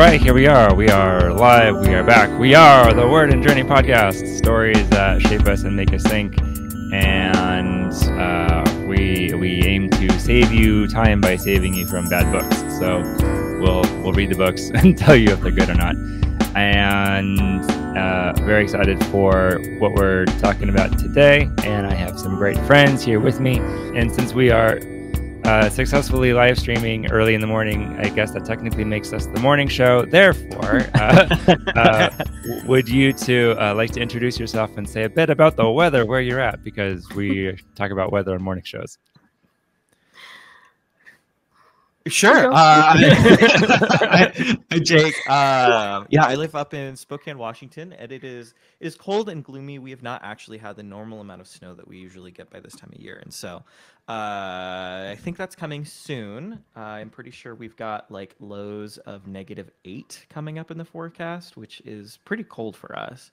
right, here we are. We are live. We are back. We are the Word and Journey podcast. Stories that shape us and make us think. And we aim to save you time by saving you from bad books. So we'll read the books and tell you if they're good or not. And very excited for what we're talking about today. And I have some great friends here with me. And since we are successfully live streaming early in the morning, I guess that technically makes us the morning show. Therefore, would you two like to introduce yourself and say a bit about the weather where you're at? Because we talk about weather on morning shows. Sure. Jake. Yeah, I live up in Spokane, Washington, and it is cold and gloomy. We have not actually had the normal amount of snow that we usually get by this time of year, and so I think that's coming soon. I'm pretty sure we've got like lows of -8 coming up in the forecast, which is pretty cold for us.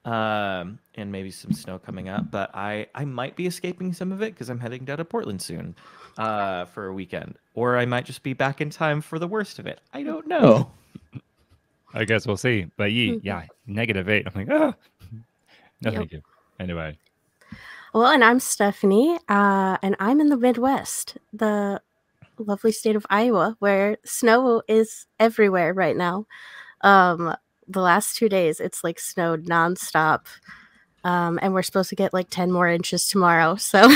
And maybe some snow coming up, but I might be escaping some of it because I'm heading down to Portland soon for a weekend, or I might just be back in time for the worst of it. I don't know. I guess we'll see. But yeah, -8. I'm like, oh, no, thank you. Anyway. Well, and I'm Stephanie, and I'm in the Midwest, the lovely state of Iowa, where snow is everywhere right now. The last 2 days, it's like snowed nonstop, and we're supposed to get like 10 more inches tomorrow. So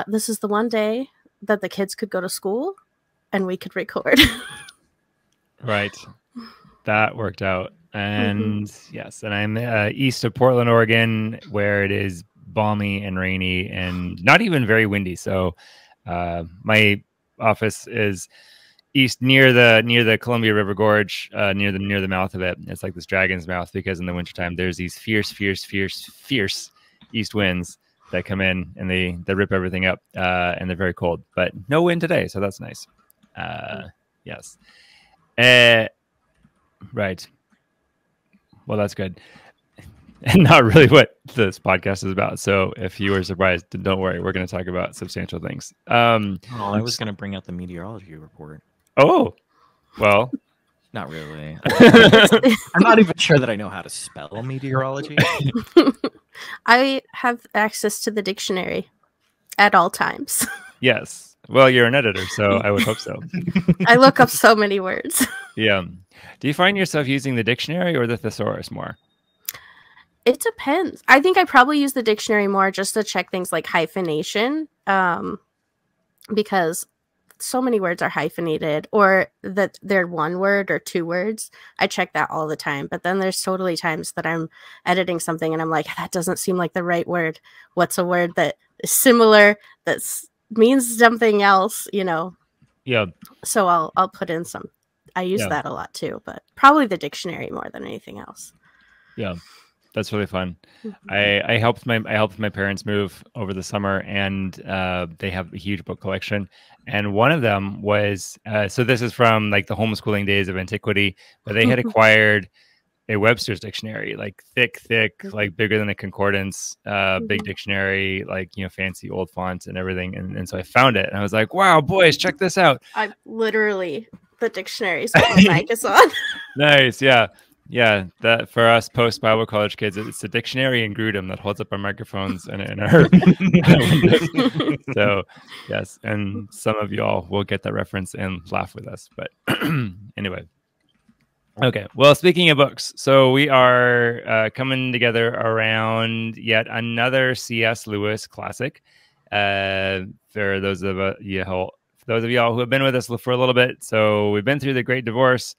this is the one day that the kids could go to school and we could record. Right. That worked out. And yes, and I'm east of Portland, Oregon, where it is balmy and rainy and not even very windy. So my office is east near the Columbia River Gorge, near the mouth of it. It's like this dragon's mouth, because in the wintertime there's these fierce east winds that come in and they rip everything up, and they're very cold, but no wind today, so that's nice. Yes. Right. Well, that's good. And not really what this podcast is about. So if you were surprised, don't worry. We're going to talk about substantial things. I was going to bring out the meteorology report. Oh, well. Not really. I'm not even sure that I know how to spell meteorology. I have access to the dictionary at all times. Yes. Well, you're an editor, so I would hope so. I look up so many words. Yeah. Do you find yourself using the dictionary or the thesaurus more? It depends. I think I probably use the dictionary more just to check things like hyphenation, because so many words are hyphenated, or that they're one word or two words. I check that all the time. But then there's totally times that I'm editing something and I'm like, that doesn't seem like the right word. What's a word that is similar, that means something else, you know? Yeah. So I'll put in some. I use that a lot too, but probably the dictionary more than anything else. Yeah. That's really fun. I helped my parents move over the summer, and they have a huge book collection. And one of them was so this is from like the homeschooling days of antiquity, but they had acquired a Webster's dictionary, like thick, like bigger than a concordance, big dictionary, like, you know, fancy old fonts and everything. And so I found it, and I was like, wow, boys, check this out. I literally, the dictionary is what my mic is on. Nice, yeah. Yeah, that for us post-Bible college kids, it's a dictionary in Grudem that holds up our microphones and our windows. So, yes, and some of y'all will get that reference and laugh with us. But anyway, okay. Well, speaking of books, so we are coming together around yet another C.S. Lewis classic. For those of y'all who have been with us for a little bit, so we've been through the Great Divorce.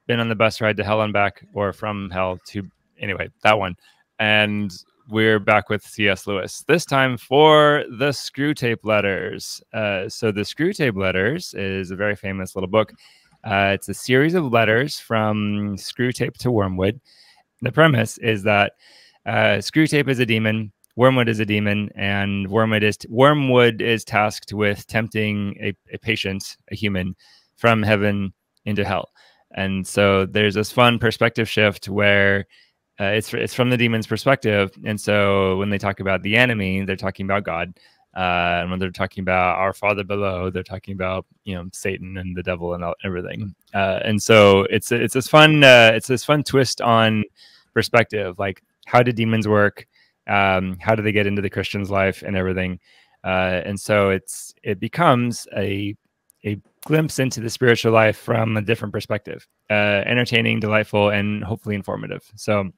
Been on the bus ride to hell and back, or from hell to, anyway, that one. And we're back with C.S. Lewis, this time for the Screwtape Letters. So the Screwtape Letters is a very famous little book. It's a series of letters from Screwtape to Wormwood. The premise is that Screwtape is a demon, Wormwood is a demon, and Wormwood is tasked with tempting a patient, a human, from heaven into hell. And so there's this fun perspective shift where it's from the demon's perspective. And so when they talk about the enemy, they're talking about God. And when they're talking about our Father below, they're talking about, you know, Satan and the devil and everything. And so it's this fun twist on perspective, like how do demons work, how do they get into the Christian's life and everything. And so it becomes a glimpse into the spiritual life from a different perspective, entertaining, delightful, and hopefully informative. So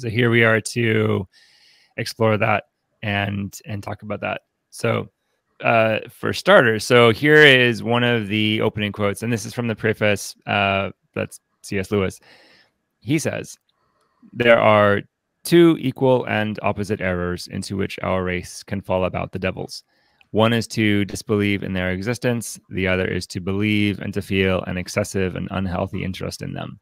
here we are to explore that and talk about that. So for starters, so here is one of the opening quotes, and this is from the preface. That's C.S. Lewis. He says, "There are two equal and opposite errors into which our race can fall about the devils. One is to disbelieve in their existence. The other is to believe and to feel an excessive and unhealthy interest in them.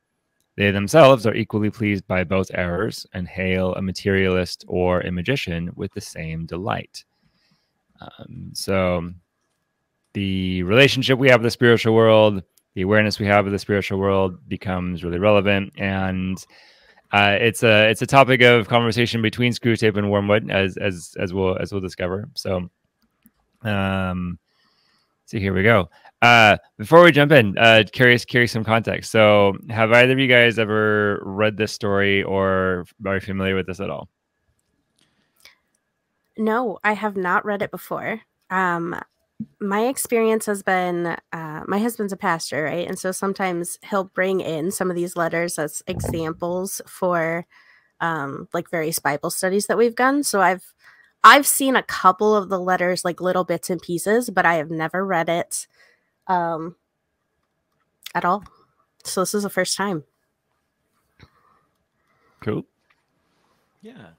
They themselves are equally pleased by both errors and hail a materialist or a magician with the same delight." So the relationship we have with the spiritual world, the awareness we have of the spiritual world becomes really relevant. And it's a topic of conversation between Screwtape and Wormwood, as we'll discover. So so here we go. Before we jump in, curious some context. So have either of you guys ever read this story or are you familiar with this at all? No, I have not read it before. My experience has been, my husband's a pastor, right? And so sometimes he'll bring in some of these letters as examples for like various Bible studies that we've done. So I've seen a couple of the letters, like little bits and pieces, but I have never read it at all. So this is the first time. Cool. Yeah.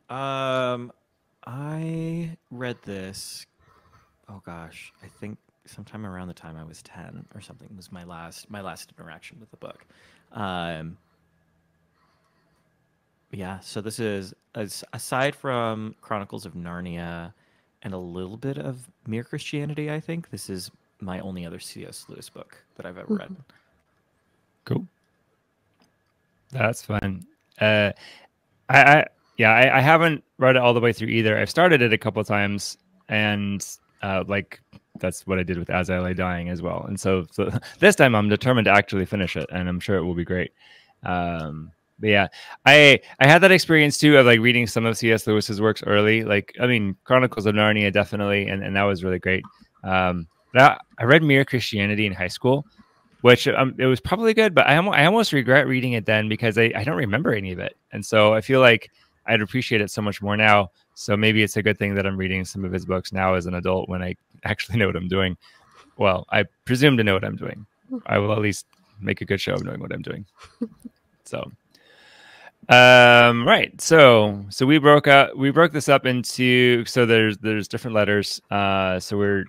I read this, oh gosh, I think sometime around the time I was 10 or something was my last interaction with the book. Yeah, so this is, aside from Chronicles of Narnia and a little bit of Mere Christianity, I think, this is my only other C.S. Lewis book that I've ever read. Cool. That's fun. I haven't read it all the way through either. I've started it a couple of times, and like that's what I did with As I Lay Dying as well. And so this time I'm determined to actually finish it, and I'm sure it will be great. But yeah, I had that experience too of like reading some of C.S. Lewis's works early. Like, I mean, Chronicles of Narnia definitely, and that was really great. But I read Mere Christianity in high school, which it was probably good, but I almost regret reading it then because I don't remember any of it. And so I feel like I'd appreciate it so much more now. So maybe it's a good thing that I'm reading some of his books now as an adult when I actually know what I'm doing. Well, I presume to know what I'm doing. I will at least make a good show of knowing what I'm doing. So, right. So we broke this up into, so there's different letters. So we're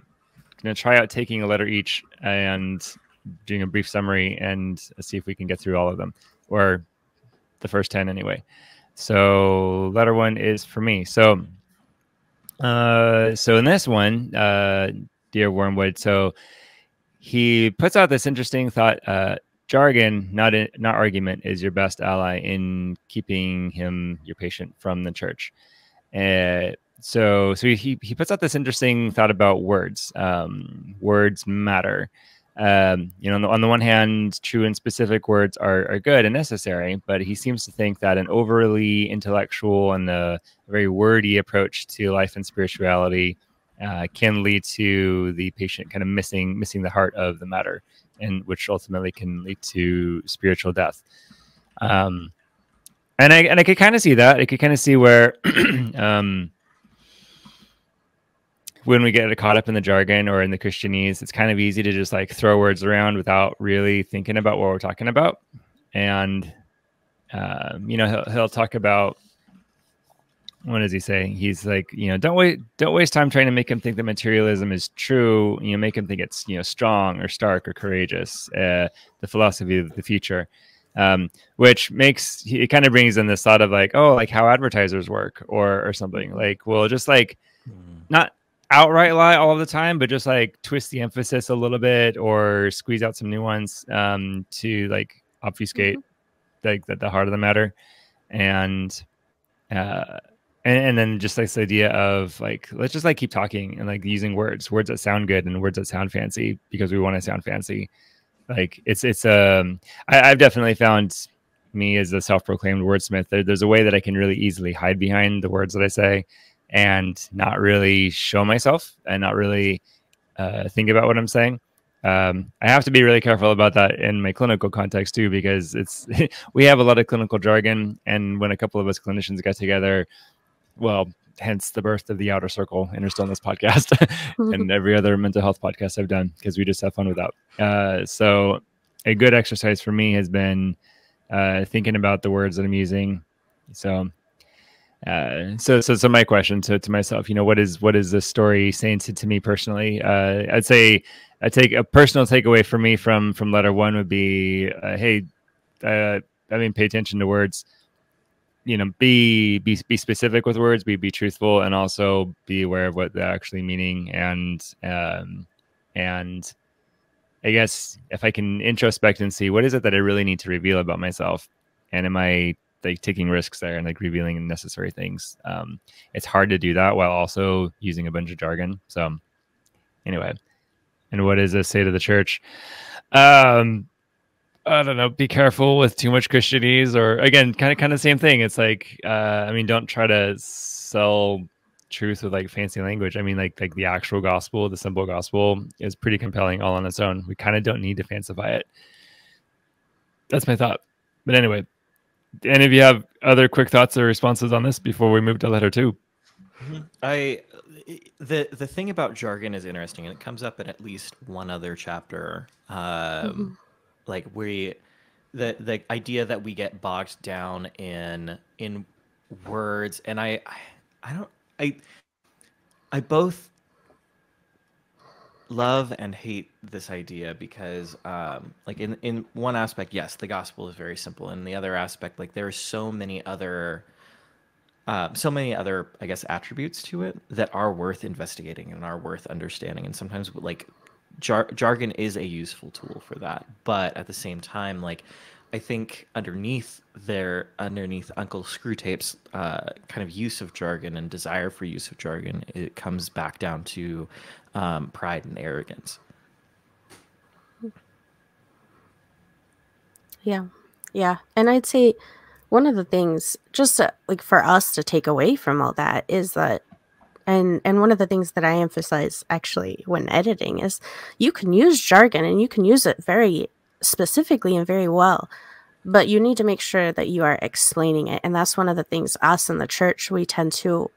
going to try out taking a letter each and doing a brief summary and see if we can get through all of them, or the first 10 anyway. So letter 1 is for me. So in this one, dear Wormwood, so he puts out this interesting thought, jargon, not argument, is your best ally in keeping him, your patient, from the church. So he puts out this interesting thought about words. Words matter. On the one hand, true and specific words are good and necessary, but he seems to think that an overly intellectual and a very wordy approach to life and spirituality can lead to the patient kind of missing the heart of the matter, and which ultimately can lead to spiritual death. And I could kind of see that. I could kind of see where when we get caught up in the jargon or in the Christianese, it's kind of easy to just like throw words around without really thinking about what we're talking about. And he'll talk about, what does he say? He's like, don't waste time trying to make him think that materialism is true. Make him think it's strong or stark or courageous. The philosophy of the future, which makes it kind of brings in this thought of like, oh, like how advertisers work or something. Like, well, just like not outright lie all of the time, but just like twist the emphasis a little bit or squeeze out some nuance to like obfuscate like the heart of the matter. And And then just like this idea of like, let's just like keep talking and like using words that sound good and words that sound fancy because we want to sound fancy. Like I've definitely found me as a self-proclaimed wordsmith. There's a way that I can really easily hide behind the words that I say and not really show myself and not really think about what I'm saying. I have to be really careful about that in my clinical context too, because it's we have a lot of clinical jargon, and when a couple of us clinicians get together, well, hence the birth of the Outer Circle Interstillness podcast and every other mental health podcast I've done, because we just have fun with that. So a good exercise for me has been thinking about the words that I'm using. So my question to myself, what is this story saying to me personally? I'd say I take a personal takeaway for me from letter 1 would be, hey, pay attention to words. Be specific with words, be truthful, and also be aware of what they're actually meaning. And I guess if I can introspect and see what is it that I really need to reveal about myself, and am I like taking risks there and like revealing unnecessary things? It's hard to do that while also using a bunch of jargon. So anyway, and what does this say to the church? I don't know. Be careful with too much Christianese, or again, kind of same thing. It's like, don't try to sell truth with like fancy language. Like the actual gospel, the simple gospel is pretty compelling all on its own. We kind of don't need to fancify it. That's my thought. But anyway, any of you have other quick thoughts or responses on this before we move to letter 2? The thing about jargon is interesting, and it comes up in at least one other chapter. Like the idea that we get bogged down in words, and I both love and hate this idea, because like in one aspect, yes, the gospel is very simple, and in the other aspect, like there are so many other I guess attributes to it that are worth investigating and are worth understanding, and sometimes like jargon is a useful tool for that. But at the same time, like I think underneath Uncle Screwtape's kind of use of jargon and desire for use of jargon, it comes back down to pride and arrogance. Yeah. And I'd say one of the things just like for us to take away from all that is that, and one of the things that I emphasize actually when editing is you can use jargon and you can use it very specifically and very well, but you need to make sure that you are explaining it. And that's one of the things us in the church, we tend to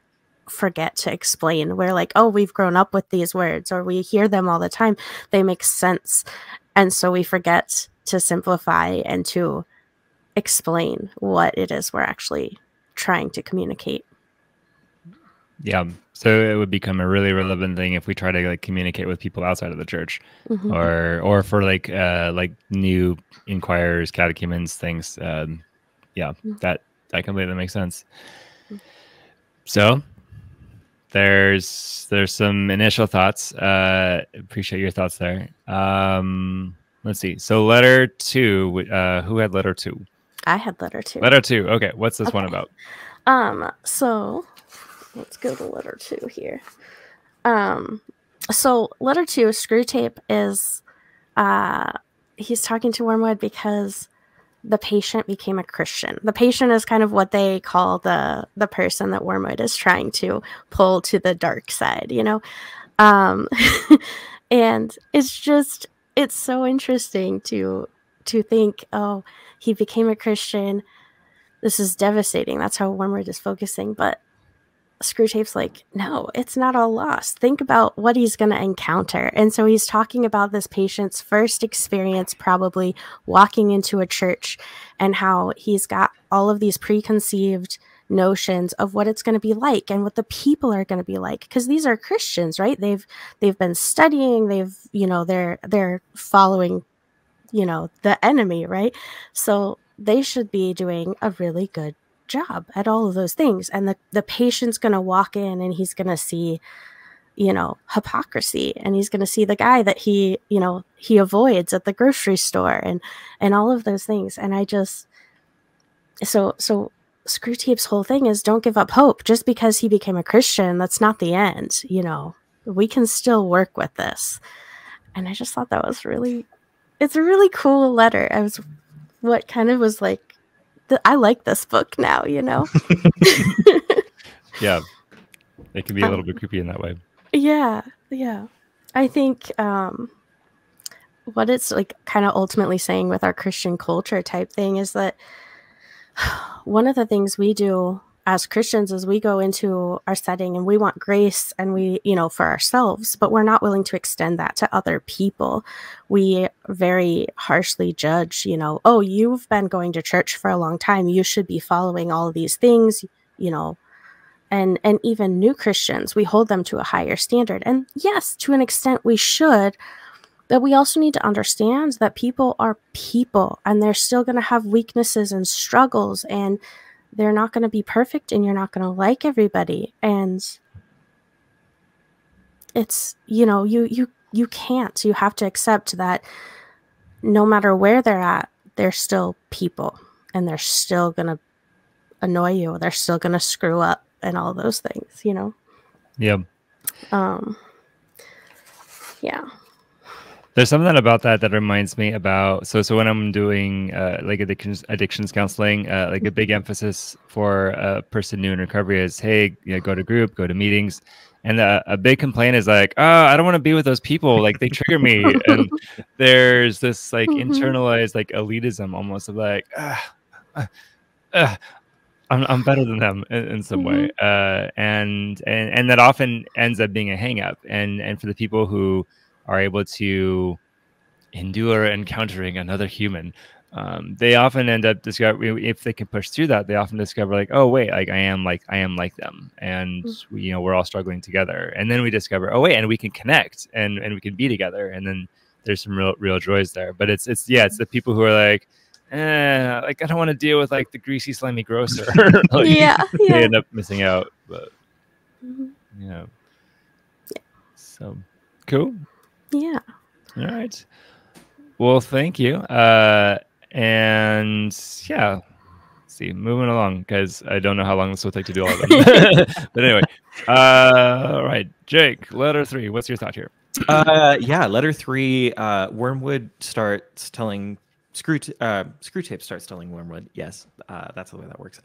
forget to explain. We're like, oh, we've grown up with these words, or we hear them all the time. They make sense. And so we forget to simplify and to explain what it is we're actually trying to communicate. Yeah. So it would become a really relevant thing if we try to like communicate with people outside of the church, or for like new inquirers, catechumens, things. That completely makes sense. So there's some initial thoughts. Appreciate your thoughts there. Let's see. So letter 2. Who had letter 2? I had letter 2. Letter 2. Okay. What's this one about? So let's go to letter 2 here. So letter 2, Screwtape is, he's talking to Wormwood because the patient became a Christian. The patient is kind of what they call the person that Wormwood is trying to pull to the dark side, and it's so interesting to think, oh, he became a Christian. This is devastating. That's how Wormwood is focusing. But Screwtape's like, no, it's not all lost. Think about what he's going to encounter. And so he's talking about this patient's first experience, probably walking into a church, and how he's got all of these preconceived notions of what it's going to be like and what the people are going to be like, because these are Christians, right? They've been studying, they're following, the enemy, right? So they should be doing a really good job at all of those things. And the patient's going to walk in and he's going to see, hypocrisy, and he's going to see the guy that he avoids at the grocery store and all of those things. And I just, so Screwtape's whole thing is don't give up hope. Just because he became a Christian, that's not the end. You know, we can still work with this. And I just thought that was it's a really cool letter. What kind of was like, I like this book now, you know? Yeah. It can be a little bit creepy in that way. Yeah. Yeah. I think what it's like kind of ultimately saying with our Christian culture type thing is that one of the things we do as Christians is we go into our setting and we want grace and we, you know, for ourselves, but we're not willing to extend that to other people. We very harshly judge, you know, oh, you've been going to church for a long time. You should be following all of these things, you know, and even new Christians, we hold them to a higher standard. And yes, to an extent we should, but we also need to understand that people are people and they're still going to have weaknesses and struggles, and they're not going to be perfect, and you're not going to like everybody. And it's, you know, you can't. You have to accept that no matter where they're at, they're still people, and they're still going to annoy you. They're still going to screw up and all those things, you know? Yeah. Yeah. There's something about that reminds me about so when I'm doing like addictions counseling, like a big emphasis for a person new in recovery is, hey, you know, go to group, go to meetings, and a big complaint is like, oh, I don't want to be with those people, like they trigger me, and there's this like internalized like elitism almost of like, I'm better than them in some way, and that often ends up being a hang up, and for the people who are able to endure encountering another human, they often end up discovering, if they can push through that, they often discover like, oh wait, like I am like them, and we, you know, we're all struggling together, and then we discover, oh wait, and we can connect and we can be together, and then there's some real joys there. But it's the people who are like, like I don't want to deal with like the greasy slimy grocer. Like, they end up missing out. But yeah, so cool. Yeah. All right. Well, thank you. And yeah, let's see, moving along because I don't know how long this will take to do all of them. But anyway, all right, Jake, letter 3. What's your thought here? Yeah, letter 3. Wormwood starts telling Screwtape starts telling Wormwood. Yes, that's the way that works.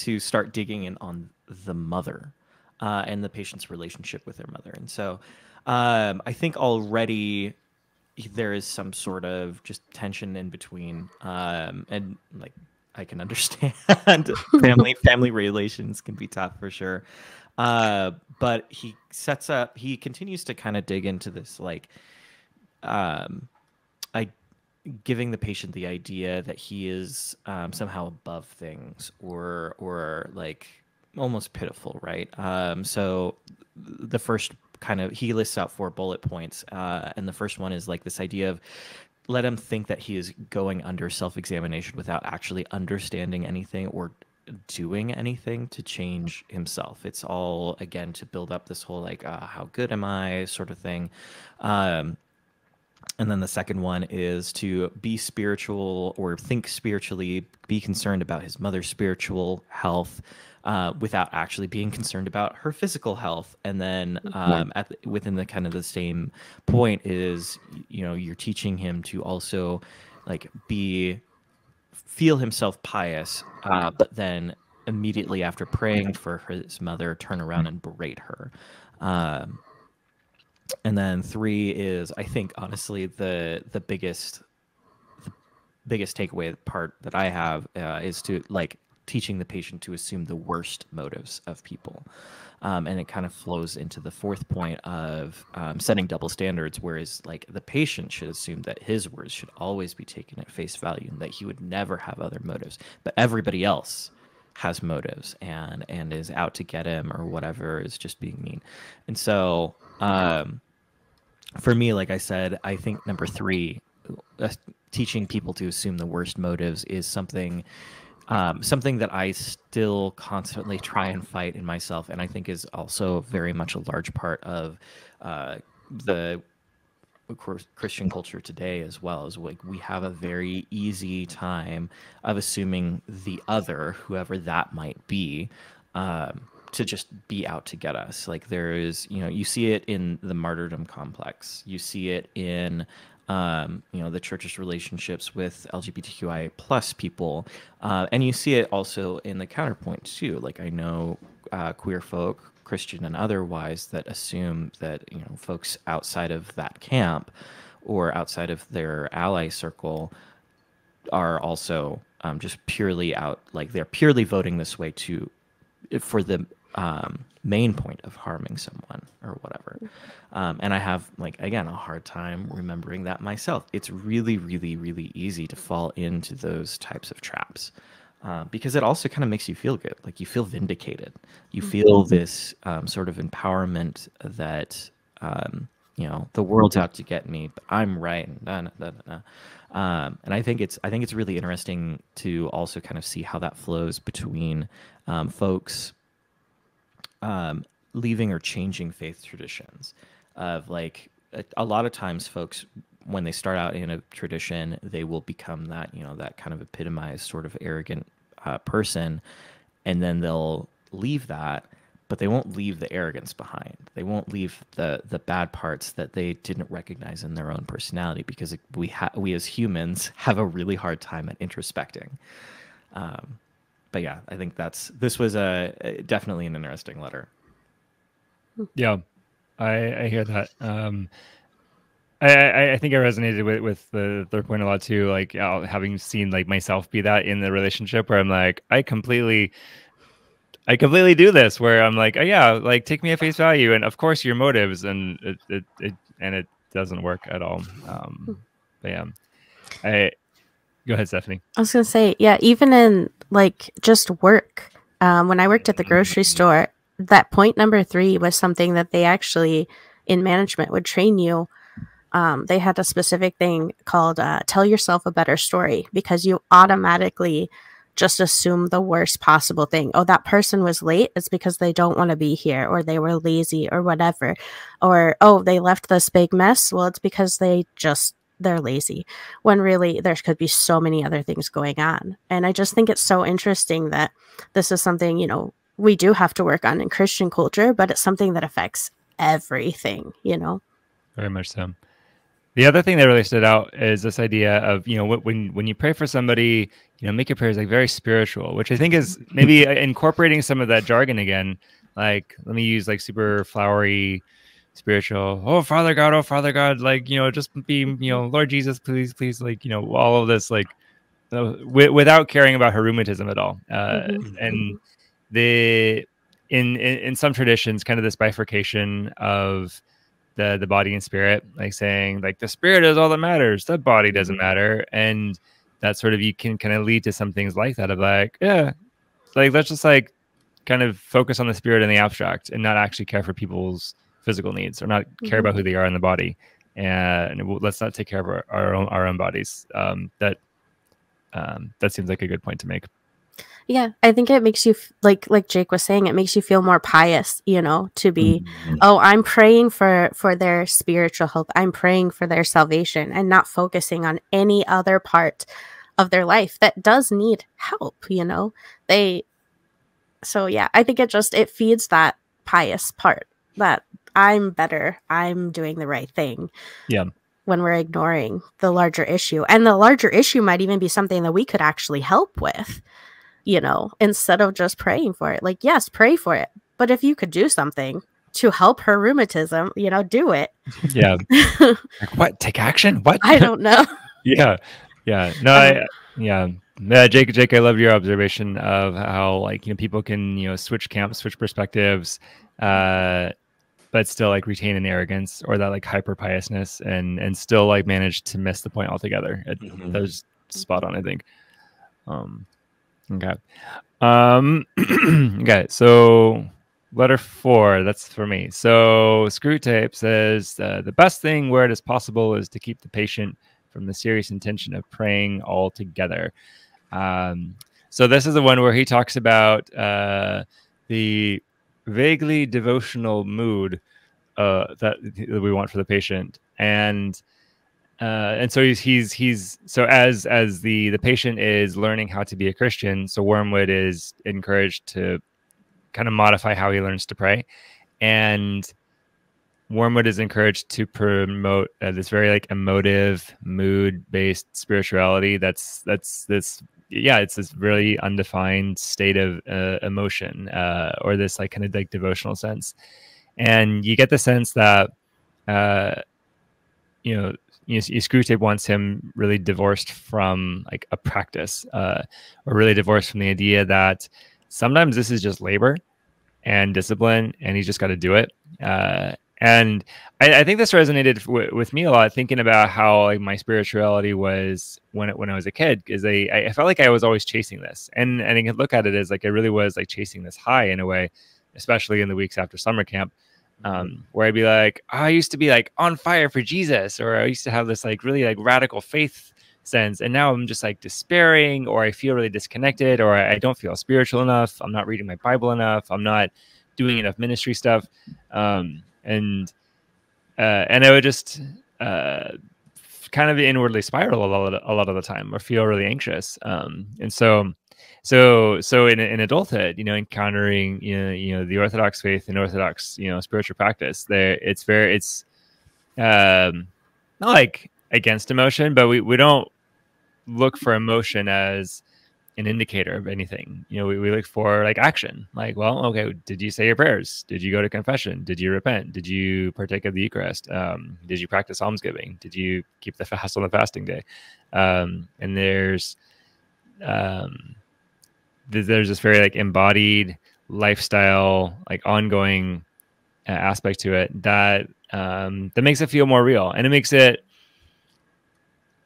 To start digging in on the mother, and the patient's relationship with their mother, and so. I think already there is some sort of just tension in between, and like I can understand family relations can be tough for sure. But he continues to kind of dig into this, like, giving the patient the idea that he is somehow above things, or like almost pitiful, right? So the first he lists out 4 bullet points, and the first one is like this idea of let him think that he is going under self-examination without actually understanding anything or doing anything to change himself. It's all, again, to build up this whole like how good am I sort of thing. And then the second one is to be spiritual or think spiritually, be concerned about his mother's spiritual health, without actually being concerned about her physical health. And then within the kind of the same point is, you know, you're teaching him to also like feel himself pious, but then immediately after praying for his mother, turn around and berate her. And then 3 is, I think, honestly, the biggest takeaway part that I have is to like teaching the patient to assume the worst motives of people. And it kind of flows into the 4th point of setting double standards, whereas like the patient should assume that his words should always be taken at face value and that he would never have other motives, but everybody else has motives and is out to get him or whatever, is just being mean. And so for me, like I said, I think number 3, teaching people to assume the worst motives is something that I still constantly try and fight in myself, and I think is also very much a large part of the of course, Christian culture today as well, is like we have a very easy time of assuming the other, whoever that might be, to just be out to get us. Like there is, you know, you see it in the martyrdom complex. You see it in, you know, the church's relationships with LGBTQI plus people, and you see it also in the counterpoint too. Like I know queer folk, Christian and otherwise, that assume that, you know, folks outside of that camp or outside of their ally circle are also just purely out, like they're purely voting this way to for the main point of harming someone or whatever. And I have, like, again, a hard time remembering that myself. It's really, really, really easy to fall into those types of traps. Because it also kind of makes you feel good. Like you feel vindicated. You feel this sort of empowerment that, you know, the world's out to get me, but I'm right. And I think it's really interesting to also kind of see how that flows between folks leaving or changing faith traditions. Of like a lot of times, folks, when they start out in a tradition, they will become that, you know, that kind of epitomized sort of arrogant person, and then they'll leave that, but they won't leave the arrogance behind. They won't leave the bad parts that they didn't recognize in their own personality, because we as humans have a really hard time at introspecting. But yeah, I think this was definitely an interesting letter. Yeah, I hear that. I think I resonated with the third point a lot too. Like having seen like myself be that in the relationship where I'm like, I completely do this, where I'm like, oh yeah, like take me at face value, and of course your motives, and it doesn't work at all. But yeah, go ahead, Stephanie. I was gonna say, yeah, even in like just work, when I worked at the grocery store, that point number 3 was something that they actually in management would train you. They had a specific thing called tell yourself a better story, because you automatically just assume the worst possible thing. Oh, that person was late. It's because they don't want to be here, or they were lazy, or whatever. Or, oh, they left this big mess. Well, it's because they're lazy, when really there could be so many other things going on. And I just think it's so interesting that this is something, you know, we do have to work on in Christian culture, but it's something that affects everything, you know? Very much so. The other thing that really stood out is this idea of, you know, when you pray for somebody, you know, make your prayers like very spiritual, which I think is maybe incorporating some of that jargon again. Like, let me use like super flowery, spiritual. Oh, Father God, like, you know, just be, you know, Lord Jesus, please, like, you know, all of this, like, without caring about her rheumatism at all. And in some traditions, kind of this bifurcation of the body and spirit, like saying like the spirit is all that matters, the body doesn't matter. And that sort of, you can kind of lead to some things like that of like, yeah, like let's just like kind of focus on the spirit in the abstract and not actually care for people's physical needs, or not care about who they are in the body, and let's not take care of our own bodies. That seems like a good point to make. Yeah, I think it makes you, like Jake was saying, it makes you feel more pious, you know, to be, oh, I'm praying for their spiritual health. I'm praying for their salvation, and not focusing on any other part of their life that does need help, you know? So yeah, I think it feeds that pious part, that I'm better, I'm doing the right thing. Yeah. When we're ignoring the larger issue. And the larger issue might even be something that we could actually help with, you know, instead of just praying for it. Like, yes, pray for it, but if you could do something to help her rheumatism, you know, do it. Yeah. Like, what? Take action? What? I don't know. Yeah. No, Jake, I love your observation of how, like, you know, people can, you know, switch camps, switch perspectives, but still like retain an arrogance or that like hyper piousness, and still like manage to miss the point altogether. That was spot on, I think. Okay. Okay. So letter 4, that's for me. So Screwtape says the best thing where it is possible is to keep the patient from the serious intention of praying all together. So this is the one where he talks about the vaguely devotional mood that we want for the patient. And so he's so as the patient is learning how to be a Christian, so Wormwood is encouraged to kind of modify how he learns to pray, and Wormwood is encouraged to promote this very like emotive, mood-based spirituality. That's this, yeah, it's this really undefined state of emotion, or this like kind of like devotional sense. And you get the sense that Screwtape wants him really divorced from like a practice, or really divorced from the idea that sometimes this is just labor and discipline, and he's just got to do it. And I think this resonated with me a lot, thinking about how like my spirituality was when I was a kid, because I felt like I was always chasing this, and I can look at it as like I really was like chasing this high in a way, especially in the weeks after summer camp, where I'd be like, oh, I used to be like on fire for Jesus, or I used to have this like really like radical faith sense, and now I'm just like despairing, or I feel really disconnected, or I don't feel spiritual enough. I'm not reading my Bible enough. I'm not doing enough ministry stuff. And I would just kind of inwardly spiral a lot of the time, or feel really anxious. And so in adulthood, encountering the Orthodox faith and Orthodox spiritual practice, it's not like against emotion, but we don't look for emotion as an indicator of anything. We look for like action, like, well, okay, did you say your prayers? Did you go to confession? Did you repent? Did you partake of the Eucharist? Did you practice almsgiving? Did you keep the fast on the fasting day? And there's this very like embodied lifestyle, like ongoing aspect to it that makes it feel more real, and it makes it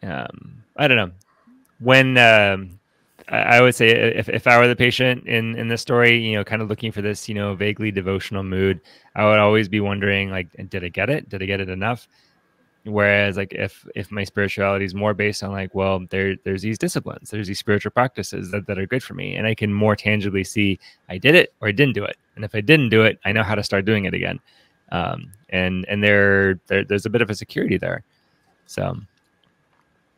I don't know, when I would say if I were the patient in this story, kind of looking for this, vaguely devotional mood, I would always be wondering, like, did I get it? Did I get it enough? Whereas, like, if my spirituality is more based on like, well, there's these disciplines, there's these spiritual practices that are good for me, and I can more tangibly see I did it or I didn't do it. And if I didn't do it, I know how to start doing it again. And there's a bit of a security there. So.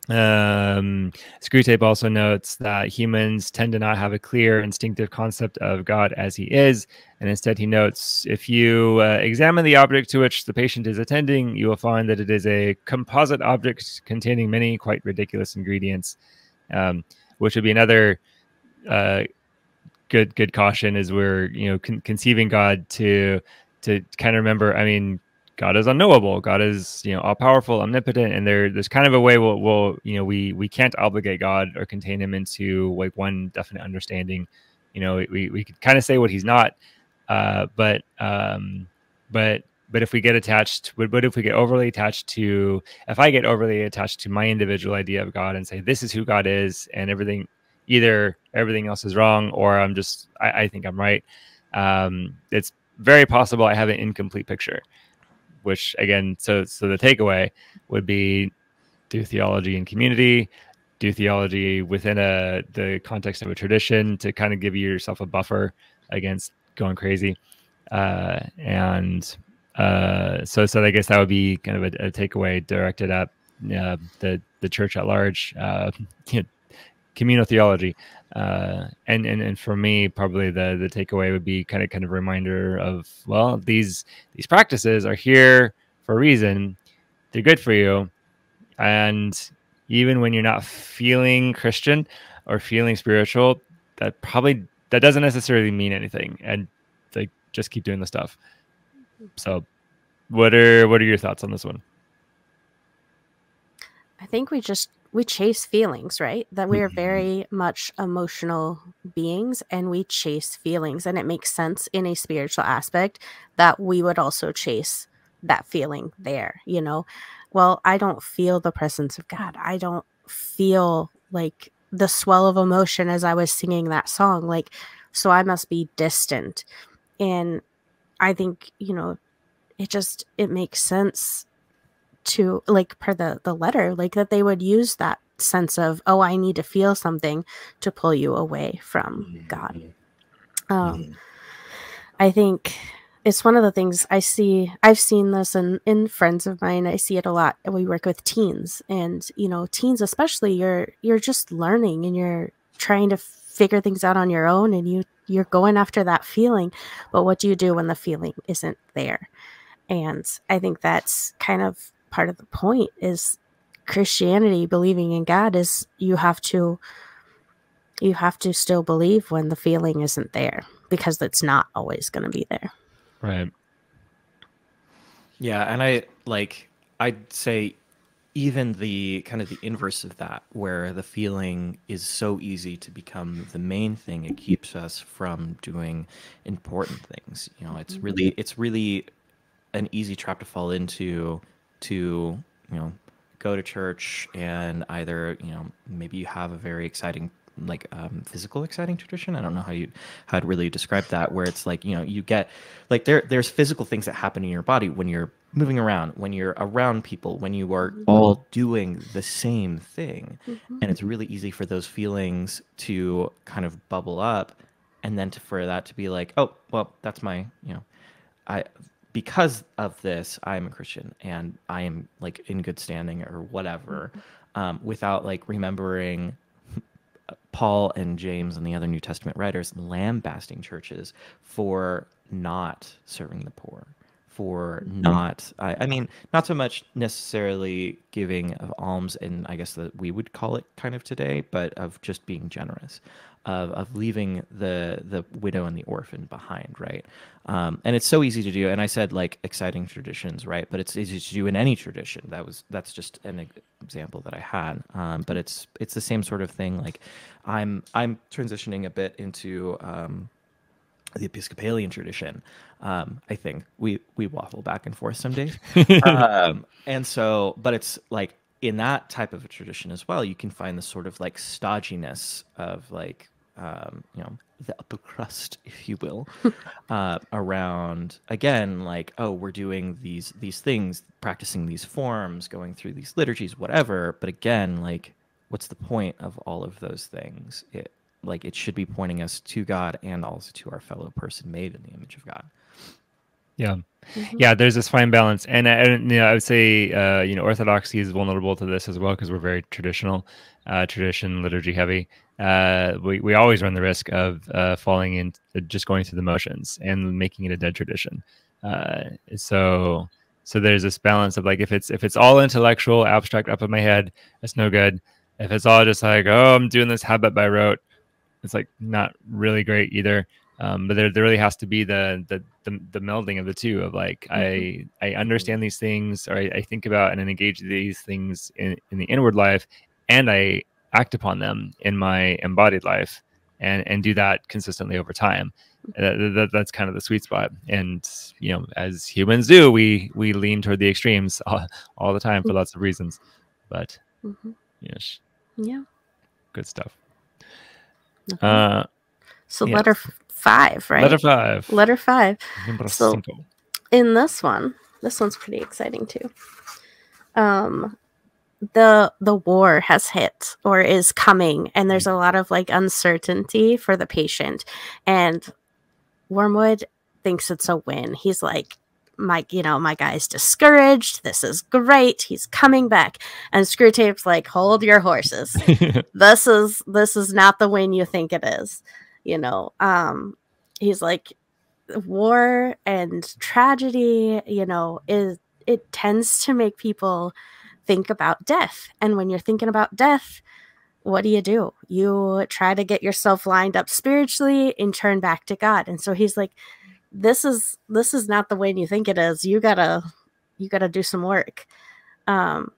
Screwtape also notes that humans tend to not have a clear instinctive concept of God as he is, and instead he notes, if you examine the object to which the patient is attending, you will find that it is a composite object containing many quite ridiculous ingredients, which would be another good caution as we're conceiving God to kind of remember, I mean, God is unknowable. God is, all powerful, omnipotent, and there's kind of a way we can't obligate God or contain him into like one definite understanding. We could kind of say what he's not, but if we get attached, but if we get overly attached to, if I get overly attached to my individual idea of God and say this is who God is, and either everything else is wrong, or I think I'm right, it's very possible I have an incomplete picture. Which again, so the takeaway would be, do theology in community, do theology within the context of a tradition to kind of give yourself a buffer against going crazy. So I guess that would be kind of a takeaway directed at the church at large, communal theology. And for me, probably the takeaway would be kind of a reminder of, well, these practices are here for a reason. They're good for you. And even when you're not feeling Christian or feeling spiritual, that doesn't necessarily mean anything. And like, just keep doing the stuff. So what are your thoughts on this one? I think we chase feelings, right? That we are very much emotional beings, and we chase feelings, and it makes sense in a spiritual aspect that we would also chase that feeling there, Well, I don't feel the presence of God. I don't feel like the swell of emotion as I was singing that song, like, so I must be distant. And I think, it makes sense to, like, per the letter, like, that they would use that sense of, oh, I need to feel something to pull you away from God. I think it's one of the things I've seen this in friends of mine. I see it a lot. We work with teens, and teens especially, you're just learning and you're trying to figure things out on your own, and you're going after that feeling. But what do you do when the feeling isn't there? And I think that's kind of part of the point is Christianity, believing in God, is you have to still believe when the feeling isn't there, because it's not always going to be there. Right. Yeah, and I'd say even the kind of the inverse of that, where the feeling is so easy to become the main thing, it keeps us from doing important things. It's really an easy trap to fall into, to go to church and either maybe you have a very exciting physical exciting tradition. I don't know how to really describe that, where it's like you get like there's physical things that happen in your body when you're moving around, when you're around people, when you are all doing the same thing, and it's really easy for those feelings to kind of bubble up, and then for that to be like, oh well, that's my because of this, I am a Christian and I am like in good standing or whatever, without like remembering Paul and James and the other New Testament writers lambasting churches for not serving the poor, for not, I mean, not so much necessarily giving of alms, and I guess that we would call it kind of today, but of just being generous, of leaving the widow and the orphan behind, right? And it's so easy to do. And I said like exciting traditions, right? But it's easy to do in any tradition. That's just an example that I had. But it's the same sort of thing. Like I'm transitioning a bit into the Episcopalian tradition. I think we waffle back and forth some days. And so, but it's like in that type of a tradition as well, you can find the sort of like stodginess of like, the upper crust, if you will, around, again, like, oh, we're doing these things, practicing these forms, going through these liturgies, whatever. But again, like, what's the point of all of those things? It should be pointing us to God and also to our fellow person made in the image of God. Yeah. Yeah, there's this fine balance. And I would say, Orthodoxy is vulnerable to this as well, because we're very traditional, tradition, liturgy heavy. We always run the risk of falling in, just going through the motions and making it a dead tradition. So there's this balance of like, if it's all intellectual, abstract, up in my head, that's no good. If it's all just like, oh, I'm doing this habit by rote, it's like not really great either. But there really has to be the melding of the two, of like, I understand these things, or I think about and engage these things in the inward life, and I act upon them in my embodied life, and do that consistently over time. That's kind of the sweet spot. And as humans do, we lean toward the extremes all the time for lots of reasons. But yes, yeah, good stuff. Okay. So yeah. letter 5, right? Letter 5. So in this one's pretty exciting too. The war has hit or is coming, and there's a lot of like uncertainty for the patient, and Wormwood thinks it's a win. He's like, my guy's discouraged. This is great. He's coming back. And Screwtape's like, hold your horses. This is not the win you think it is. He's like, war and tragedy, it tends to make people think about death. And when you're thinking about death, what do? You try to get yourself lined up spiritually and turn back to God. And so he's like, this is not the way you think it is. You gotta do some work. And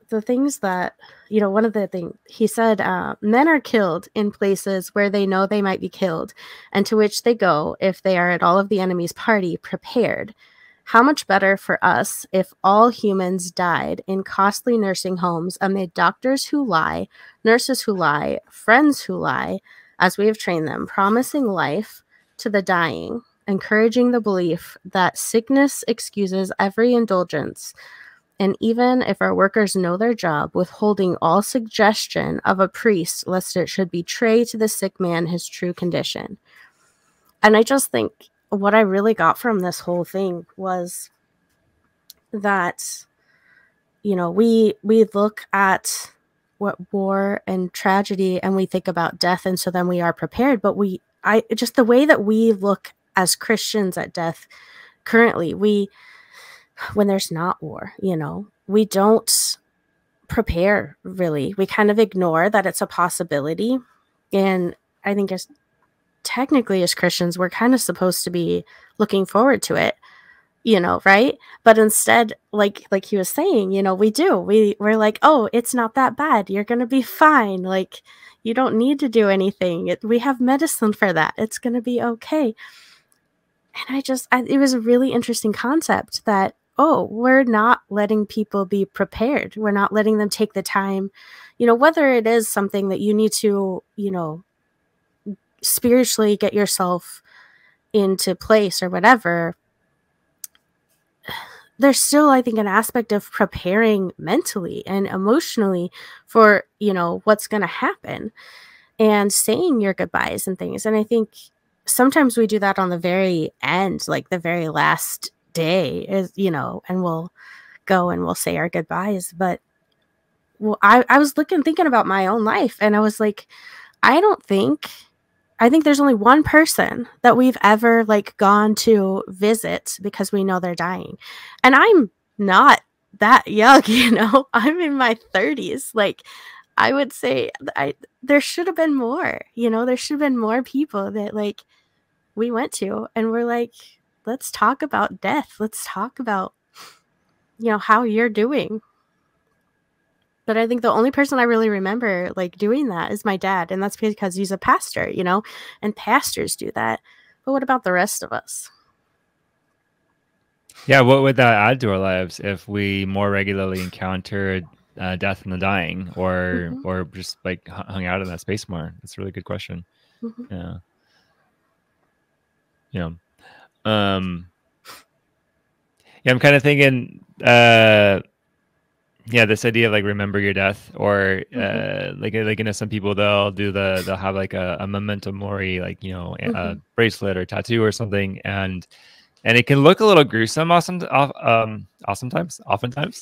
the things that, one of the things he said, men are killed in places where they know they might be killed, and to which they go if they are at all of the enemy's party prepared. How much better for us if all humans died in costly nursing homes amid doctors who lie, nurses who lie, friends who lie, as we have trained them, promising life to the dying, encouraging the belief that sickness excuses every indulgence, and even if our workers know their job, withholding all suggestion of a priest lest it should betray to the sick man his true condition. And I just think what I really got from this whole thing was that, you know, we look at what war and tragedy and we think about death, and so then we are prepared. But I just the way that we look as Christians at death currently, when there's not war, you know, we don't prepare really. We kind of ignore that it's a possibility. And I think technically as Christians, we're kind of supposed to be looking forward to it, you know, right? But instead, like he was saying, you know, we're like, oh, it's not that bad, you're gonna be fine, like you don't need to do anything, we have medicine for that, it's gonna be okay. And it was a really interesting concept that, oh, we're not letting people be prepared, we're not letting them take the time, you know, whether it is something that you need to, you know, spiritually get yourself into place or whatever. There's still, I think, an aspect of preparing mentally and emotionally for, you know, what's going to happen and saying your goodbyes and things. And I think sometimes we do that on the very end, like the very last day is, you know, and we'll go and we'll say our goodbyes. But I was thinking about my own life, and I was like, I think there's only one person that we've ever like gone to visit because we know they're dying. And I'm not that young, you know, I'm in my 30s. Like, I would say there should have been more, you know, there should have been more people that like we went to and we're like, let's talk about death. Let's talk about, you know, how you're doing. But I think the only person I really remember like doing that is my dad. And that's because he's a pastor, you know, and pastors do that. But what about the rest of us? Yeah, what would that add to our lives if we more regularly encountered death and the dying, or just like hung out in that space more? That's a really good question. Yeah. Yeah. Yeah, I'm kind of thinking, yeah, this idea of like remember your death, or like you know, some people they'll have like a memento mori, like, you know, a bracelet or tattoo or something, and it can look a little gruesome oftentimes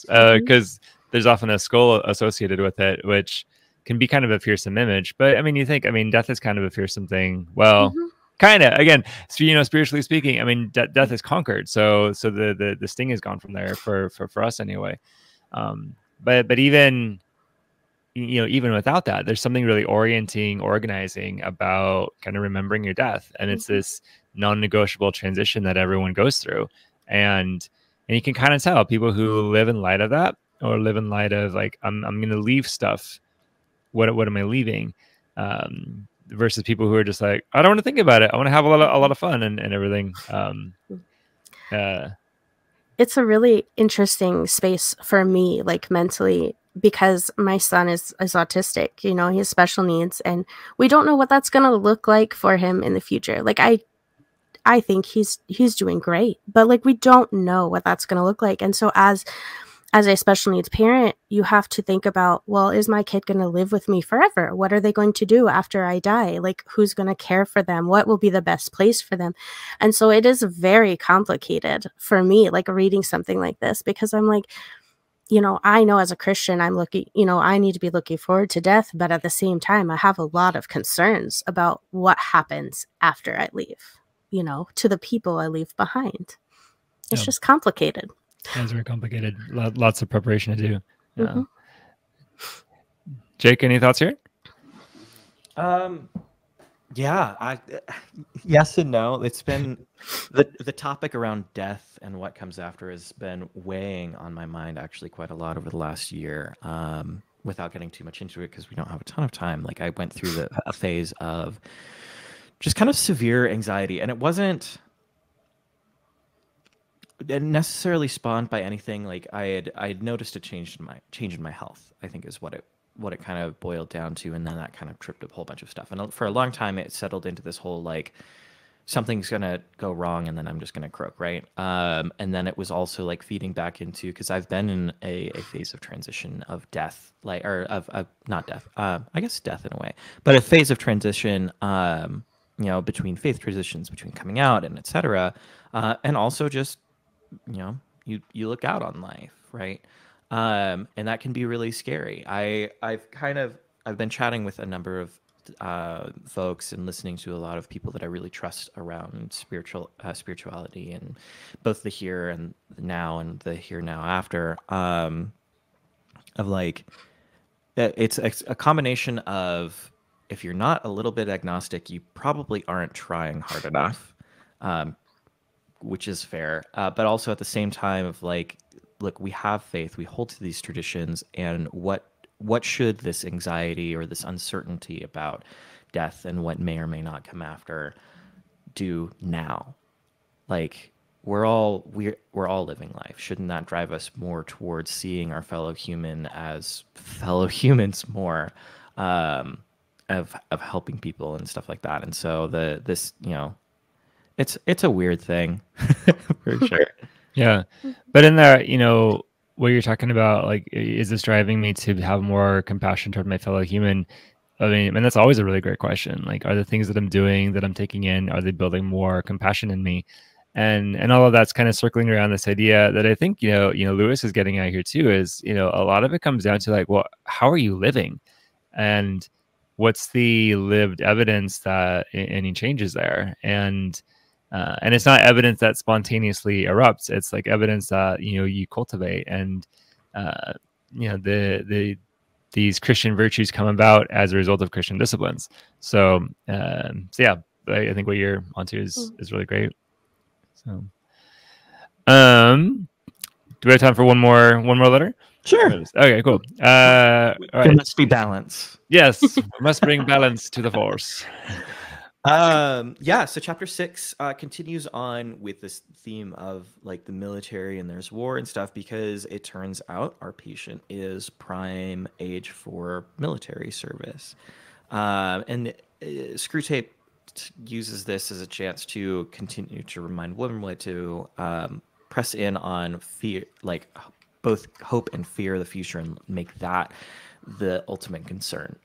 because there's often a skull associated with it, which can be kind of a fearsome image. But I mean, death is kind of a fearsome thing. Well, kind of, again, so, you know, spiritually speaking, I mean, death is conquered, so the sting is gone from there for us anyway. But even, you know, even without that, there's something really organizing about kind of remembering your death, and it's this non-negotiable transition that everyone goes through, and you can kind of tell people who live in light of that, or live in light of like, I'm going to leave stuff. What am I leaving? Versus people who are just like, I don't want to think about it, I want to have a lot of fun and everything. It's a really interesting space for me, like mentally, because my son is autistic, you know, he has special needs, and we don't know what that's going to look like for him in the future. Like, I think he's doing great, but like, we don't know what that's going to look like. And so as a special needs parent, you have to think about, well, is my kid going to live with me forever? What are they going to do after I die? Like, who's going to care for them? What will be the best place for them? And so it is very complicated for me, like reading something like this, because I'm like, you know, I know as a Christian, I'm looking, you know, I need to be looking forward to death. But at the same time, I have a lot of concerns about what happens after I leave, you know, to the people I leave behind. It's just complicated. It's very complicated. Lots of preparation to do. Yeah. Jake, any thoughts here? Yeah, yes and no. It's been the topic around death and what comes after has been weighing on my mind actually quite a lot over the last year. Without getting too much into it, because we don't have a ton of time. Like, I went through a phase of just kind of severe anxiety, and it wasn't necessarily spawned by anything. Like, I had noticed a change in my health, I think, is what it kind of boiled down to, and then that kind of tripped a whole bunch of stuff. And for a long time, it settled into this whole like, something's gonna go wrong, and then I'm just gonna croak, right? And then it was also like feeding back into, because I've been in a phase of transition of death, like, or of not death, I guess death in a way, but a phase of transition you know, between faith traditions, between coming out and etc. And also just, you know, you look out on life, right? And that can be really scary. I've been chatting with a number of folks and listening to a lot of people that I really trust around spirituality and both the here and the now and the here now after, of like it's a combination of, if you're not a little bit agnostic, you probably aren't trying hard enough, which is fair. But also at the same time of like, look, we have faith, we hold to these traditions, and what should this anxiety or this uncertainty about death and what may or may not come after do now? Like, we're all living life. Shouldn't that drive us more towards seeing our fellow human as fellow humans more, of helping people and stuff like that? And so this, you know, it's a weird thing for sure. Yeah. But in that, you know, what you're talking about, like, is this driving me to have more compassion toward my fellow human? I mean, and that's always a really great question. Like, are the things that I'm doing, that I'm taking in, are they building more compassion in me? And all of that's kind of circling around this idea that I think, Lewis is getting at here too, is, a lot of it comes down to like, well, how are you living? And what's the lived evidence that any changes there? And it's not evidence that spontaneously erupts. It's like evidence that, you cultivate. And, these Christian virtues come about as a result of Christian disciplines. So yeah, I think what you're onto is really great. So, do we have time for one more letter? Sure. Okay, cool. All right. There must be balance. Yes, we must bring balance to the force. Yeah, so chapter 6 continues on with this theme of like the military and there's war and stuff, because it turns out our patient is prime age for military service. And Screwtape uses this as a chance to continue to remind Wormwood to press in on fear, like both hope and fear of the future, and make that the ultimate concern.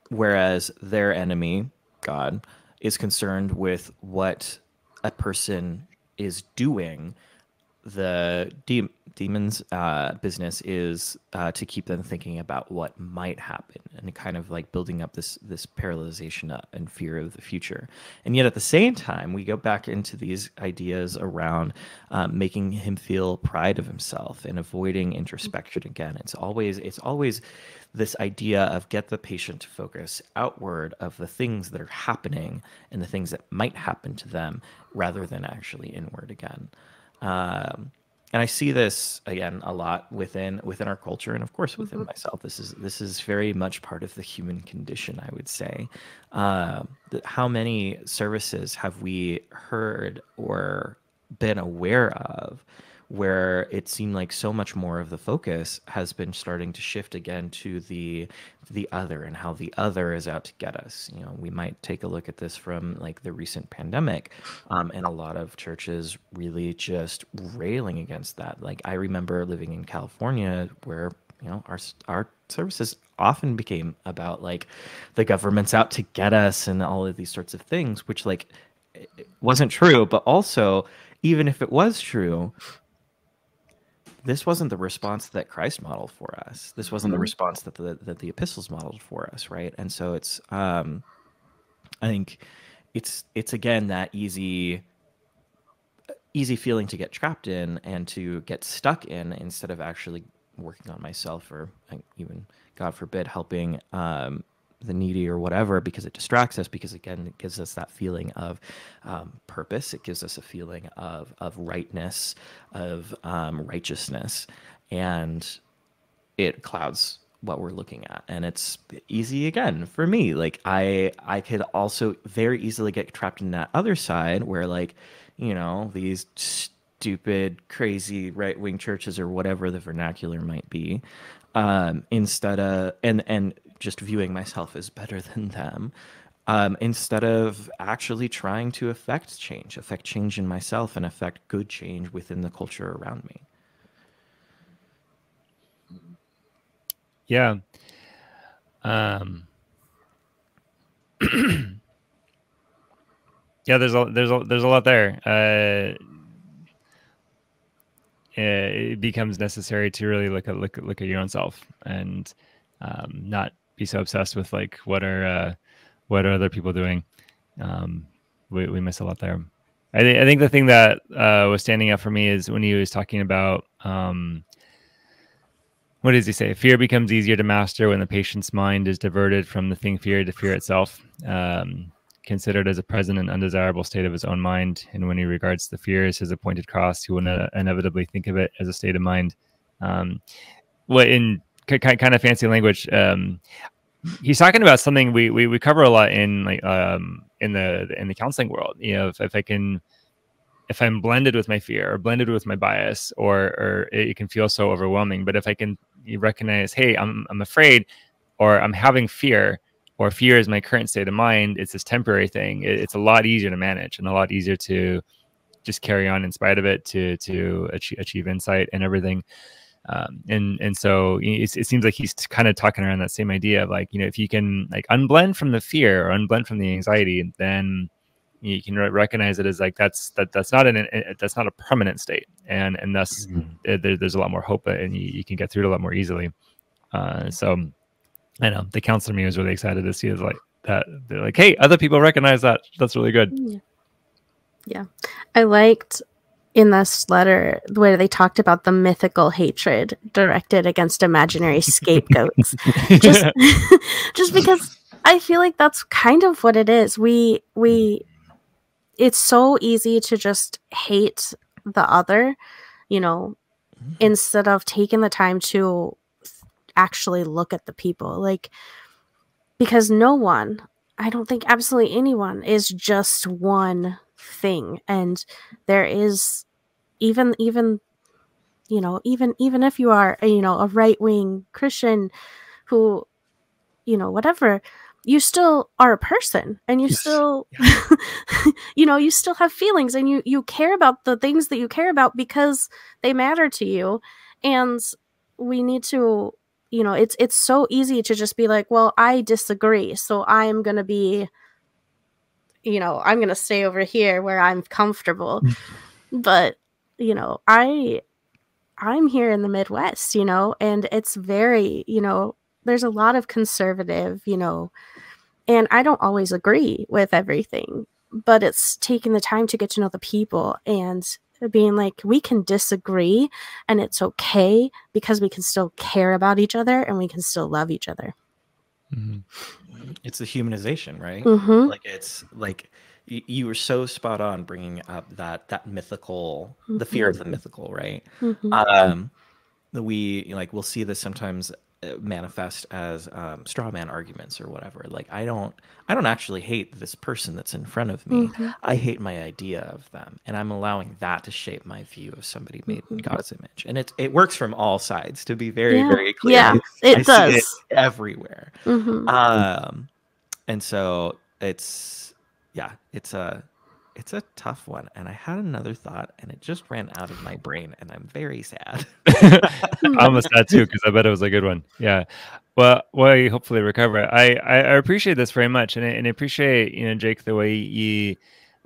Whereas their enemy, God, is concerned with what a person is doing. The demon's business is to keep them thinking about what might happen, and kind of like building up this paralyzation and fear of the future. And yet at the same time, we go back into these ideas around making him feel pride of himself and avoiding introspection again. It's always this idea of get the patient to focus outward of the things that are happening and the things that might happen to them, rather than actually inward again. And I see this again a lot within our culture, and of course within myself. This is very much part of the human condition, I would say. How many services have we heard or been aware of where it seemed like so much more of the focus has been starting to shift again to the other, and how the other is out to get us? We might take a look at this from like the recent pandemic, and a lot of churches really just railing against that. Like, I remember living in California where our services often became about like the government's out to get us and all of these sorts of things, which like it wasn't true. But also, even if it was true, this wasn't the response that Christ modeled for us. This wasn't the response that the epistles modeled for us, right? And so it's, I think it's again that easy feeling to get trapped in and to get stuck in, instead of actually working on myself, or even, God forbid, helping the needy or whatever, because it distracts us, because again it gives us that feeling of purpose. It gives us a feeling of rightness, of righteousness, and it clouds what we're looking at. And it's easy again for me, like I could also very easily get trapped in that other side where like these stupid crazy right-wing churches, or whatever the vernacular might be, instead of and just viewing myself as better than them, instead of actually trying to affect change in myself, and affect good change within the culture around me. Yeah. Yeah, there's a lot there. It becomes necessary to really look at your own self and not be so obsessed with like what are other people doing. We miss a lot there. I think the thing that was standing out for me is when he was talking about what does he say? Fear becomes easier to master when the patient's mind is diverted from the thing feared to fear itself, considered as a present and undesirable state of his own mind. And when he regards the fear as his appointed cross, he will inevitably think of it as a state of mind. What in kind of fancy language, he's talking about something we cover a lot in like in the counseling world. You know, if I'm blended with my fear or blended with my bias, or it can feel so overwhelming. But if I can recognize, hey, I'm afraid, or I'm having fear, or fear is my current state of mind, it's this temporary thing. It's a lot easier to manage and a lot easier to just carry on in spite of it, to achieve insight and everything. And so it seems like he's kind of talking around that same idea of like, you know, if you can like unblend from the fear or unblend from the anxiety, then you can recognize it as like that's not a permanent state, and thus there's a lot more hope, and you can get through it a lot more easily. So I know the counselor me was really excited to see is like that they're like, hey, other people recognize that. That's really good. Yeah, I liked in this letter where they talked about the mythical hatred directed against imaginary scapegoats. just because I feel like that's kind of what it is. It's so easy to just hate the other, you know, instead of taking the time to actually look at the people. Like, because no one, I don't think absolutely anyone is just one thing. And there is even you know, even if you are, you know, a right-wing Christian who, you know, whatever, you still are a person, and you still, you know, you still have feelings, and you care about the things that you care about because they matter to you. And we need to, you know, it's so easy to just be like, well, I disagree, so I'm going to be, you know, I'm going to stay over here where I'm comfortable. But, you know, I'm here in the Midwest, you know, and it's very, you know, there's a lot of conservative, you know, and I don't always agree with everything, but it's taking the time to get to know the people and being like, we can disagree and it's okay because we can still care about each other and we can still love each other. It's the humanization, right? Mm-hmm. Like, it's like you were so spot on bringing up that mythical, the fear of the mythical, right? We'll see this sometimes manifest as straw man arguments or whatever. Like, I don't actually hate this person that's in front of me. I hate my idea of them, and I'm allowing that to shape my view of somebody made in God's image. And it works from all sides, to be very very clear. Yeah, it does. See it everywhere. And so it's a tough one. And I had another thought, and it just ran out of my brain, and I'm very sad. I'm almost sad too, because I bet it was a good one. Yeah. Well, you hopefully recover. I appreciate this very much, and I appreciate, you know, Jake, the way you,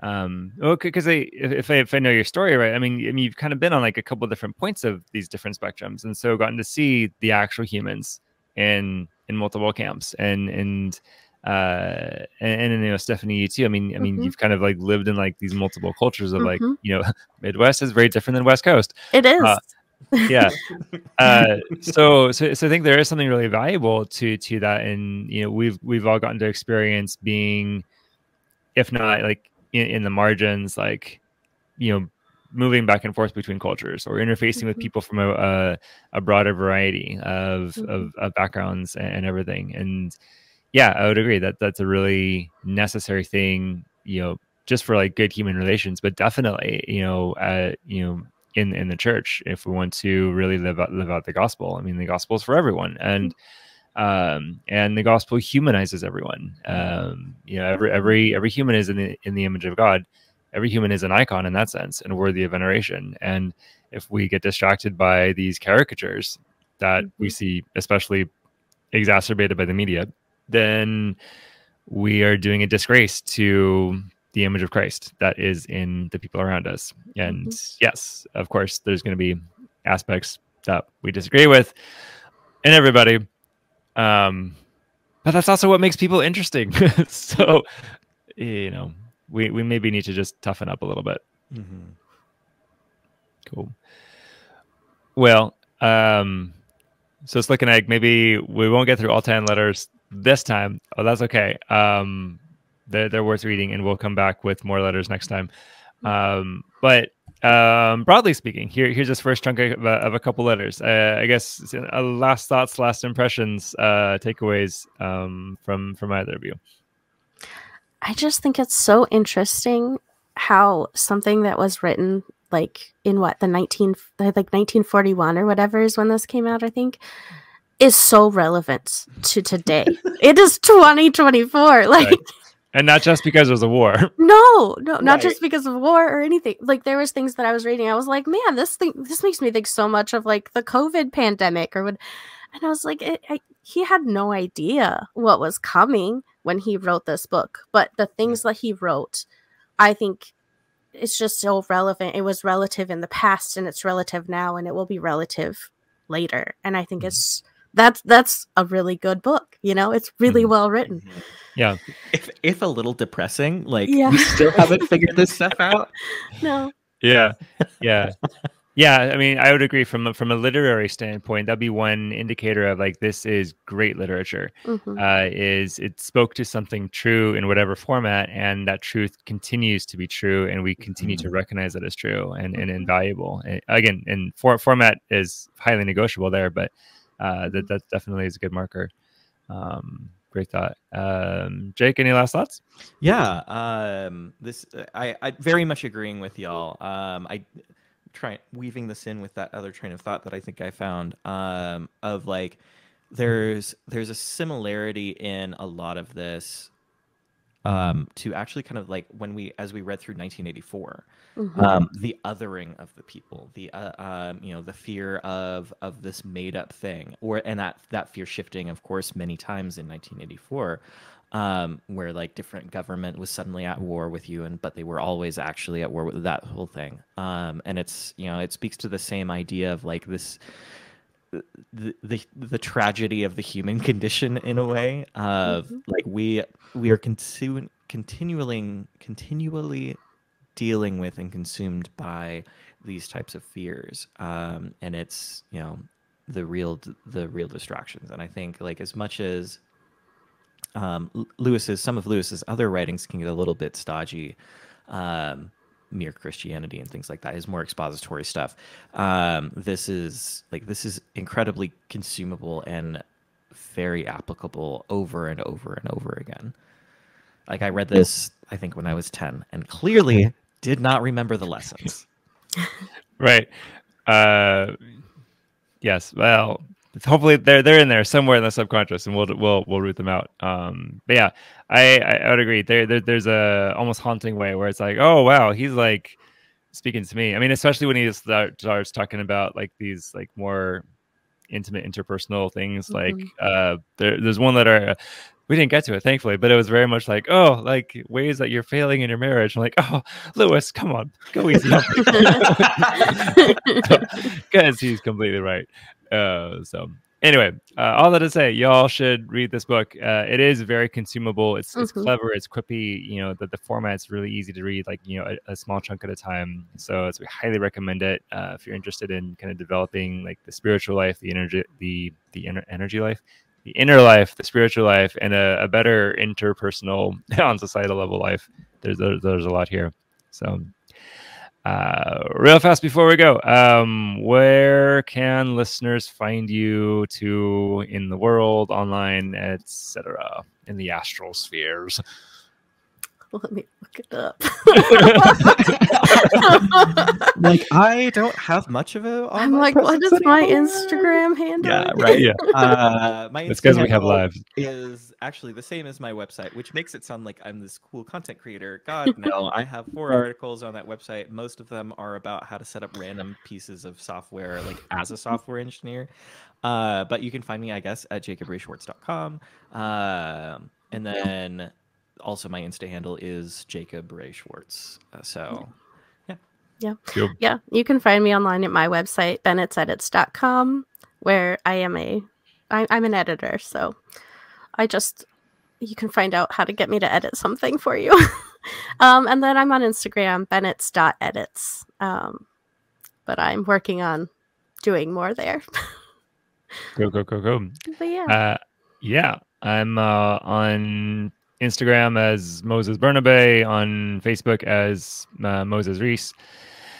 well, because if I know your story right, I mean you've kind of been on like a couple of different points of these different spectrums, and so gotten to see the actual humans in multiple camps, and you know, Stephanie, you too. I mean, you've kind of like lived in like these multiple cultures of like, you know, Midwest is very different than West Coast. It is. Yeah. So I think there is something really valuable to that, and you know, we've all gotten to experience being, if not like in the margins, like, you know, moving back and forth between cultures or interfacing with people from a broader variety of backgrounds and everything. And yeah, I would agree that that's a really necessary thing, you know, just for like good human relations, but definitely, you know, in the church, if we want to really live out the gospel. I mean, the gospel is for everyone, and the gospel humanizes everyone. You know, every human is in the image of God. Every human is an icon in that sense and worthy of veneration. And if we get distracted by these caricatures that we see, especially exacerbated by the media, then we are doing a disgrace to the image of Christ that is in the people around us. And yes, of course, there's going to be aspects that we disagree with in everybody. But that's also what makes people interesting. So, you know, we maybe need to just toughen up a little bit. Cool. Well, so it's looking like maybe we won't get through all 10 letters this time. Oh, that's okay. They're worth reading, and we'll come back with more letters next time. But broadly speaking, here's this first chunk of a couple letters. I guess last thoughts, last impressions, takeaways from either of you. I just think it's so interesting how something that was written like in what the 1941 or whatever is when this came out, I think, is so relevant to today. It is 2024, like. Right. And not just because it was a war. No, not just because of war or anything. Like there was things that I was reading. I was like, man, this makes me think so much of like the COVID pandemic or what. And I was like, he had no idea what was coming when he wrote this book. But the things that he wrote, I think it's just so relevant. It was relative in the past and it's relative now and it will be relative later. And I think that's a really good book. You know, it's really well written. Yeah. If a little depressing, like we still haven't figured this stuff out. No. Yeah. I mean, I would agree from a literary standpoint. That'd be one indicator of like this is great literature. Is it spoke to something true in whatever format, and that truth continues to be true, and we continue to recognize it as true and invaluable. And again, and format is highly negotiable there, but that definitely is a good marker. Great thought. Jake, any last thoughts? Yeah. I very much agreeing with y'all. I try weaving this in with that other train of thought that I think I found of like there's a similarity in a lot of this to actually kind of like as we read through 1984, the othering of the people, the the fear of this made up thing, and that fear shifting, of course, many times in 1984, where like different government was suddenly at war with you, but they were always actually at war with that whole thing. And it's it speaks to the same idea of like this. The tragedy of the human condition in a way of like we are continually dealing with and consumed by these types of fears, and it's the real distractions. And I think like as much as some of Lewis's other writings can get a little bit stodgy, Mere Christianity and things like that is more expository stuff. This is incredibly consumable and very applicable over and over and over again. Like I read this, I think when I was 10, and clearly did not remember the lessons. Right. Yes. Well, hopefully they're in there somewhere in the subconscious, and we'll root them out. But yeah, I would agree. There's a almost haunting way where it's like, oh wow, he's like speaking to me. I mean, especially when he starts talking about like these like more intimate interpersonal things. Like there's one letter. We didn't get to it, thankfully, but it was very much like, oh, like ways that you're failing in your marriage. I'm like, oh, Lewis, come on, go easy. Because he's completely right. So anyway, all that to say, y'all should read this book. It is very consumable. It's clever. It's quippy. The format's really easy to read, like, a small chunk at a time. So we highly recommend it. If you're interested in kind of developing like the spiritual life, the energy life, the inner life, the spiritual life, and a better interpersonal on societal level life. There's a lot here. So real fast before we go, where can listeners find you in the world, online, etc., in the astral spheres? Let me look it up. Like I don't have much of it. I'm like, what is my Instagram handle? Yeah, right. Yeah. My It's because Instagram we have lives. is actually the same as my website, which makes it sound like I'm this cool content creator. God, no. I have 4 articles on that website. Most of them are about how to set up random pieces of software, like as a software engineer. But you can find me, I guess, at jacobreschwartz.com. And then also my Insta handle is Jacob Ray Schwartz. So Yeah. Cool. Yeah. You can find me online at my website, bennettsedits.com, where I'm an editor. So you can find out how to get me to edit something for you. And then I'm on Instagram, bennetts.edits. But I'm working on doing more there. Go. But yeah. Yeah. I'm on Instagram as Moses Bernabe, on Facebook as Moses Reese,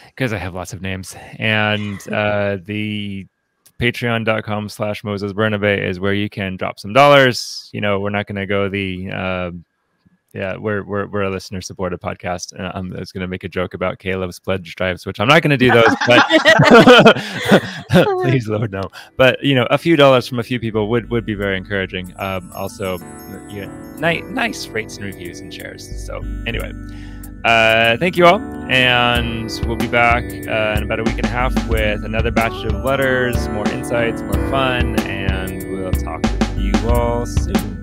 because I have lots of names. And the patreon.com/Moses Bernabe is where you can drop some dollars. We're not going to go the we're a listener supported podcast. I was going to make a joke about Caleb's pledge drives, which I'm not going to do those, but please, Lord, no. But a few dollars from a few people would be very encouraging. Also, nice rates and reviews and shares. So anyway, thank you all, and we'll be back in about a week and a half with another batch of letters, more insights, more fun, and we'll talk with you all soon.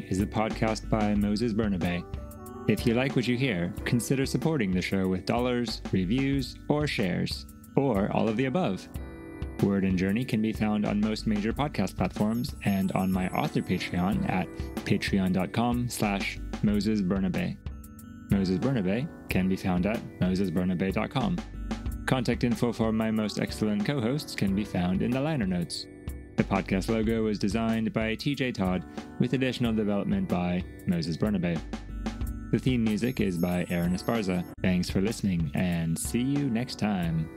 Journey is a podcast by Moses Bernabe. If you like what you hear, consider supporting the show with dollars, reviews, or shares, or all of the above. Word and Journey can be found on most major podcast platforms and on my author Patreon at patreon.com/Moses Bernabe. Moses Bernabe can be found at mosesbernabe.com. Contact info for my most excellent co-hosts can be found in the liner notes. The podcast logo was designed by TJ Todd, with additional development by Moses Bernabe. The theme music is by Aaron Esparza. Thanks for listening, and see you next time.